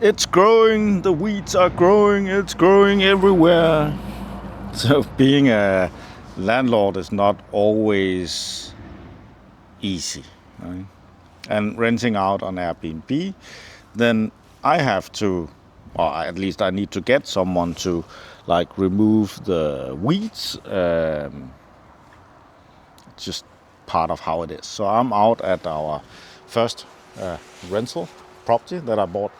It's growing, the weeds are growing, it's growing everywhere. So being a landlord is not always easy, right? And renting out on Airbnb, then I have to, or at least I need to get someone to like remove the weeds. Just part of how it is. So I'm out at our first rental property that I bought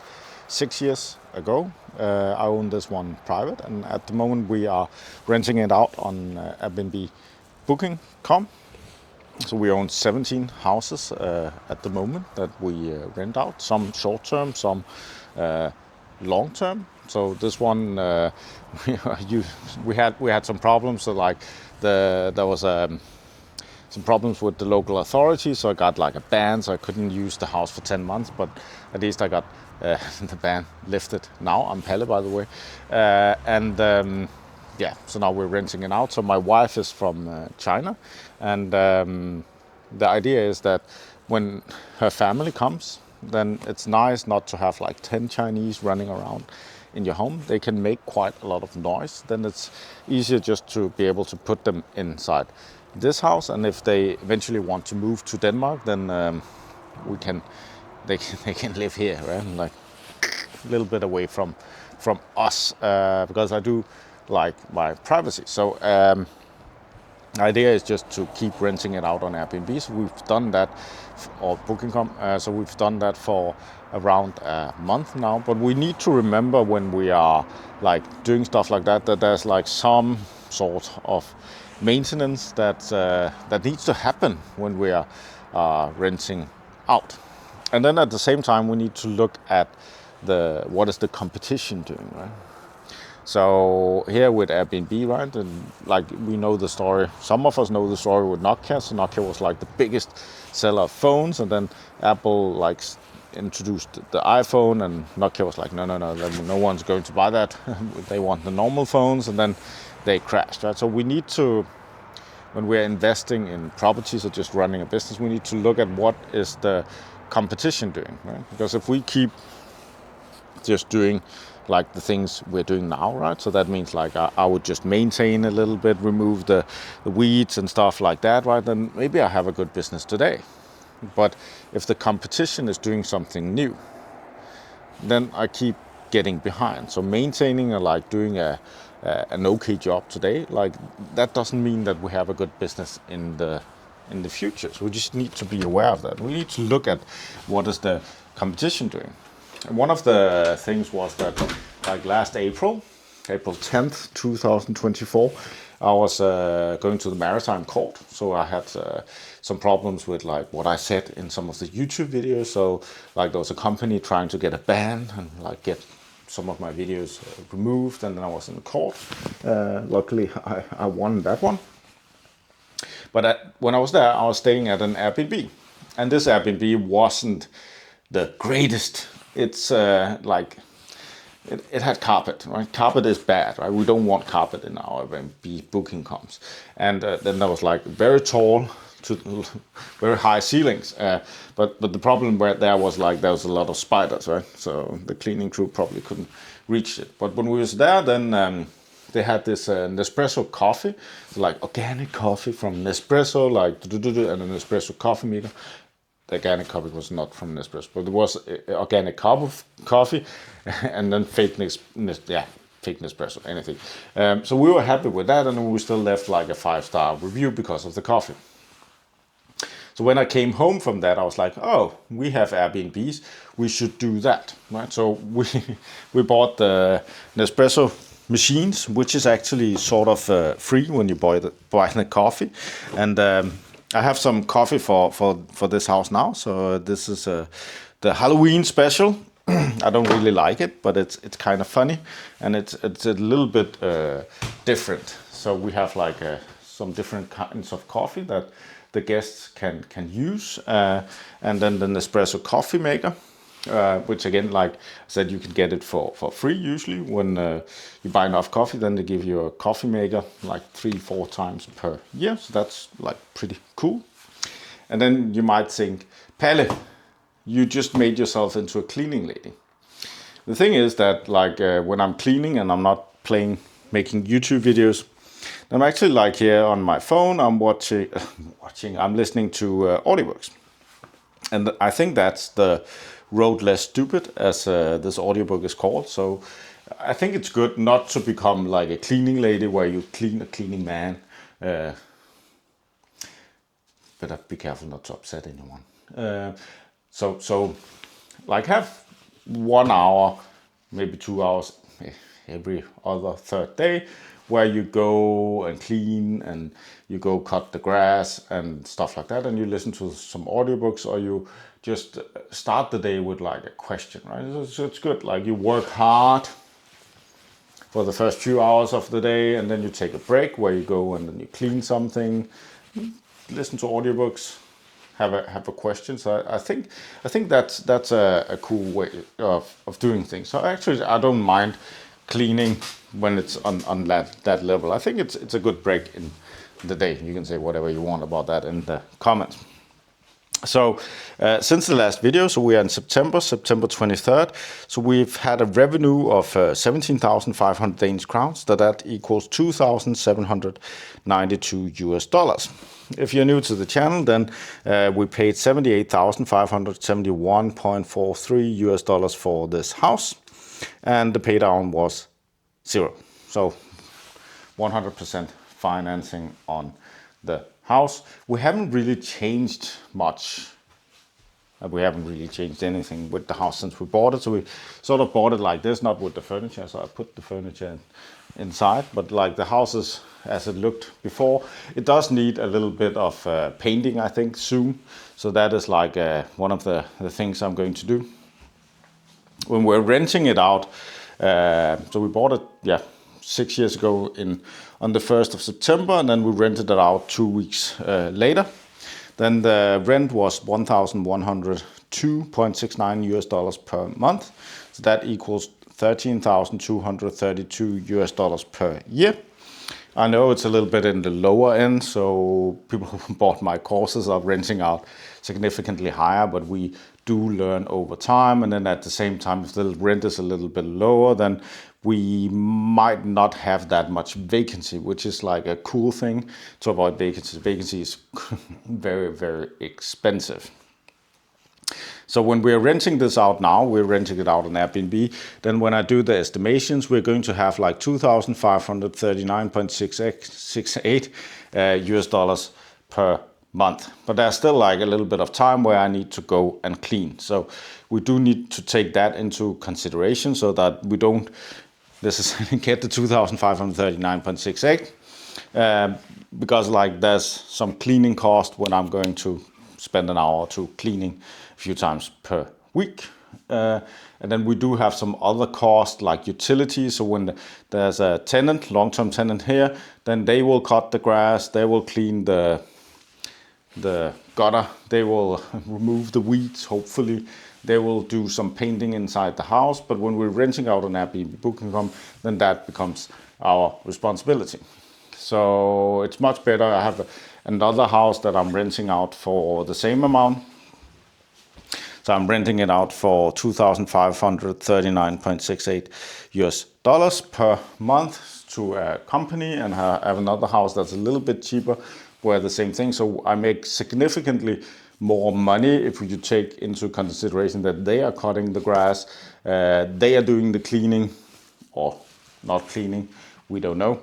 6 years ago. I own this one private, and at the moment we are renting it out on Airbnb Booking.com. So we own 17 houses at the moment that we rent out. Some short term, some long term. So this one we had some problems. So like there was some problems with the local authorities, so I got like a ban, so I couldn't use the house for 10 months, but at least I got the ban lifted now. I'm Pelle, by the way. Yeah, so now we're renting it out. So my wife is from China, and the idea is that when her family comes, then it's nice not to have like 10 Chinese running around in your home. They can make quite a lot of noise. Then it's easier just to be able to put them inside this house, and if they eventually want to move to Denmark, then they can live here, right? Like a little bit away from us, because I do like my privacy. So the idea is just to keep renting it out on Airbnb. So we've done that, or Booking.com. So we've done that for around a month now. But we need to remember when we are like doing stuff like that, that there's like some sort of maintenance that needs to happen when we are renting out. And then at the same time, we need to look at what is the competition doing, right? So here with Airbnb, right, and like we know the story, some of us know the story with Nokia. So Nokia was like the biggest seller of phones, and then Apple like introduced the iPhone, and Nokia was like, no one's going to buy that. They want the normal phones, and then they crashed, right? So we need to, when we're investing in properties or just running a business, we need to look at what is the competition doing, right? Because if we keep just doing like the things we're doing now, right? So that means like I would just maintain a little bit, remove the weeds and stuff like that, right? Then maybe I have a good business today. But if the competition is doing something new, then I keep getting behind. So maintaining or like doing an okay job today, like that doesn't mean that we have a good business in the future. So we just need to be aware of that. We need to look at what is the competition doing. And one of the things was that like last April 10th, 2024, I was going to the maritime court. So I had some problems with like what I said in some of the YouTube videos. So like there was a company trying to get a ban and like get some of my videos removed, and then I was in the court. Luckily, I won that one. But when I was there, I was staying at an Airbnb, and this Airbnb wasn't the greatest. It's like it had carpet, right? Carpet is bad, right? We don't want carpet in our Airbnb booking comms. And then there was like very tall to very high ceilings. But the problem there was like there was a lot of spiders, right? So the cleaning crew probably couldn't reach it. But when we was there, then they had this Nespresso coffee, like organic coffee from Nespresso, like and an Nespresso coffee maker. The organic coffee was not from Nespresso, but it was organic coffee, and then fake Nespresso, anything. So we were happy with that, and we still left like a 5-star review because of the coffee. So when I came home from that, I was like, oh, we have Airbnbs, we should do that, right? So we bought the Nespresso machines, which is actually sort of free when you buy the coffee, and I have some coffee for this house now. So this is the Halloween special. I don't really like it, but it's kind of funny, and it's a little bit different. So we have like some different kinds of coffee that the guests can use, and then the Nespresso coffee maker, which again, like I said, you can get it for free usually. When you buy enough coffee, then they give you a coffee maker like 3-4 times per year. So that's like pretty cool. And then you might think, Pelle, you just made yourself into a cleaning lady. the thing is that like when I'm cleaning and I'm not making YouTube videos, I'm actually like here on my phone, I'm I'm listening to audiobooks. And I think that's the road less stupid, as this audiobook is called. So I think it's good not to become like a cleaning lady where you clean a cleaning man. Better be careful not to upset anyone. So like have 1 hour, maybe 2 hours every other third day where you go and clean and you go cut the grass and stuff like that, and you listen to some audiobooks, or you just start the day with like a question, right? So it's good. Like you work hard for the first few hours of the day, and then you take a break where you go and then you clean something, listen to audiobooks, have a question. So I think that's a cool way of doing things. So actually, I don't mind cleaning when it's on that level. I think it's a good break in the day. You can say whatever you want about that in the comments. So since the last video, so we are in September 23rd. So we've had a revenue of 17,500 Danish crowns. That equals $2,792 US. If you're new to the channel, then we paid 78,571.43 US for this house, and the pay down was 0. So 100% financing on the house. We haven't really changed much. We haven't really changed anything with the house since we bought it. So we sort of bought it like this, not with the furniture. So I put the furniture inside, but like the house is as it looked before. It does need a little bit of painting, I think, soon. So that is like one of the things I'm going to do. When we're renting it out, so we bought it, 6 years ago on the 1st of September, and then we rented it out 2 weeks later. Then the rent was $1,102.69 US per month. So that equals $13,232 US per year. I know it's a little bit in the lower end, so people who bought my courses are renting out significantly higher, but we do learn over time. And then at the same time, if the rent is a little bit lower, then we might not have that much vacancy, which is like a cool thing to avoid vacancy. Vacancy is very, very expensive. So when we're renting this out now, we're renting it out on Airbnb. Then when I do the estimations, we're going to have like $2,539.68 US dollars per month. But there's still like a little bit of time where I need to go and clean. So we do need to take that into consideration so that we don't necessarily get the 2,539.68 because like there's some cleaning cost when I'm going to spend an hour or two cleaning a few times per week. And then we do have some other costs like utilities. So when there's a tenant, long-term tenant here, then they will cut the grass, they will clean the gutter, they will remove the weeds, hopefully. They will do some painting inside the house. But when we're renting out on Airbnb Booking.com, then that becomes our responsibility. So it's much better. I have another house that I'm renting out for the same amount. So I'm renting it out for $2,539.68 US dollars per month to a company, and I have another house that's a little bit cheaper where the same thing. So I make significantly more money if you take into consideration that they are cutting the grass, they are doing the cleaning or not cleaning, we don't know.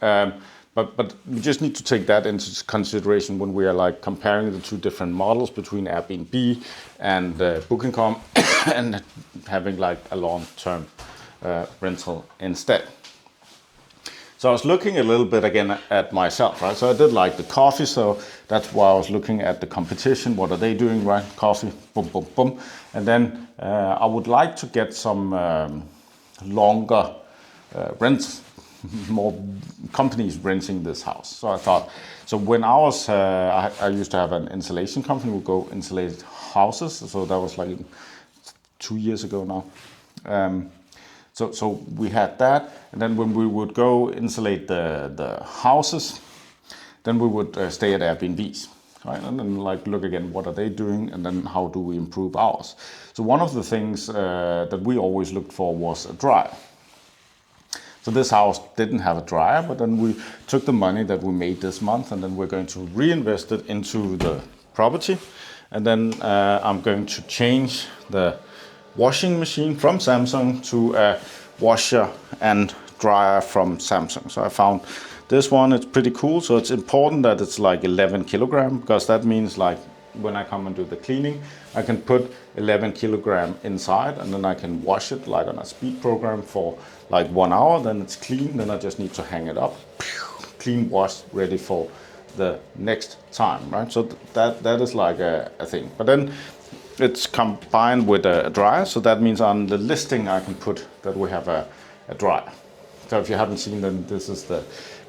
But we just need to take that into consideration when we are like comparing the two different models between Airbnb and Booking.com and having like a long-term rental instead. So I was looking a little bit again at myself, right? So I did like the coffee, so that's why I was looking at the competition. What are they doing, right? Coffee, boom, boom, boom. And then I would like to get some longer rents, more companies renting this house. So I thought, so when I was, I used to have an insulation company, we go insulate houses. So that was like 2 years ago now. So we had that, and then when we would go insulate the houses, then we would stay at Airbnbs. right? And then like look again, what are they doing, and then how do we improve ours? So one of the things that we always looked for was a dryer. So this house didn't have a dryer, but then we took the money that we made this month, and then we're going to reinvest it into the property. And then I'm going to change the washing machine from Samsung to a washer and dryer from Samsung. So I found this one, it's pretty cool. So it's important that it's like 11 kilogram, because that means like when I come and do the cleaning, I can put 11 kilogram inside, and then I can wash it like on a speed program for like 1 hour. Then it's clean. Then I just need to hang it up, clean, wash, ready for the next time, right? So that is like a thing. But then it's combined with a dryer, so that means on the listing I can put that we have a dryer. So if you haven't seen them, this is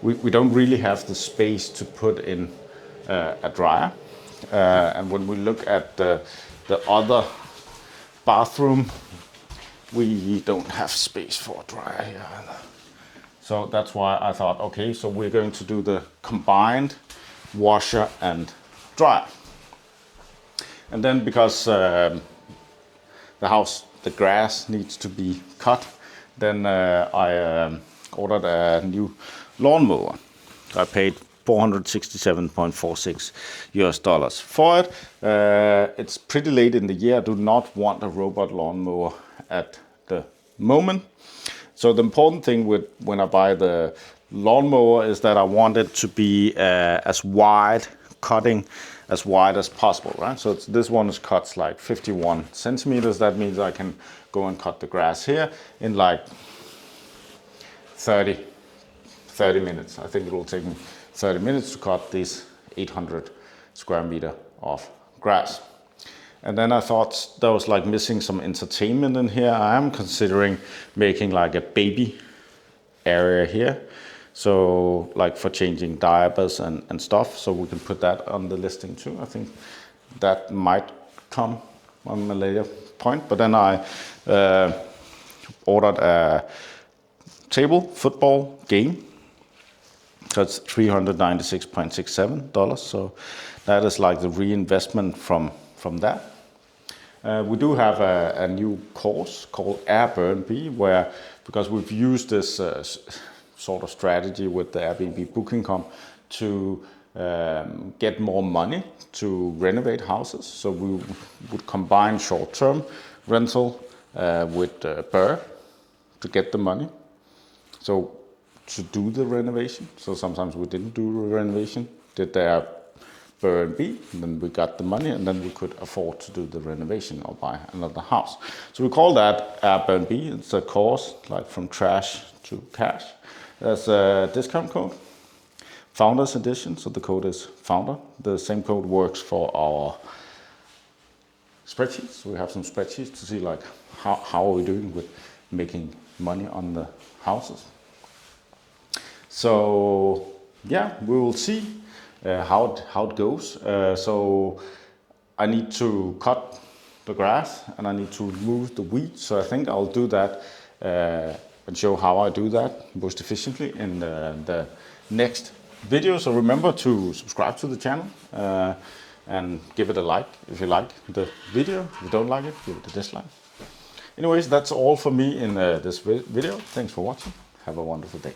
we don't really have the space to put in a dryer. And when we look at the other bathroom, we don't have space for a dryer here. So that's why I thought, okay, so we're going to do the combined washer and dryer. And then because the grass needs to be cut, then I ordered a new lawnmower. I paid $467.46 for it. It's pretty late in the year. I do not want a robot lawnmower at the moment. So the important thing when I buy the lawnmower is that I want it to be as wide, cutting as wide as possible, right? So this one is cuts like 51 centimeters. That means I can go and cut the grass here in like 30 minutes. I think it will take me 30 minutes to cut this 800 square meter of grass. And then I thought there was like missing some entertainment in here. I am considering making like a baby area here. So like for changing diapers and stuff. So we can put that on the listing too. I think that might come on a later point. But then I ordered a table football game. So it's $396.67. So that is like the reinvestment from that. We do have a new course called Airbnb, where, because we've used this sort of strategy with the Airbnb booking.com to get more money to renovate houses. So we would combine short-term rental with BER to get the money. So to do the renovation. So sometimes we didn't do the renovation, did the Airbnb, and then we got the money, and then we could afford to do the renovation or buy another house. So we call that Airbnb. It's a course like from trash to cash. There's a discount code, Founders Edition. So the code is Founder. The same code works for our spreadsheets. We have some spreadsheets to see like how are we doing with making money on the houses. So yeah, we will see how it goes. So I need to cut the grass and I need to remove the weeds. So I think I'll do that and show how I do that most efficiently in the next video. So remember to subscribe to the channel and give it a like if you like the video. If you don't like it, give it a dislike. Anyways, that's all for me in this video. Thanks for watching. Have a wonderful day.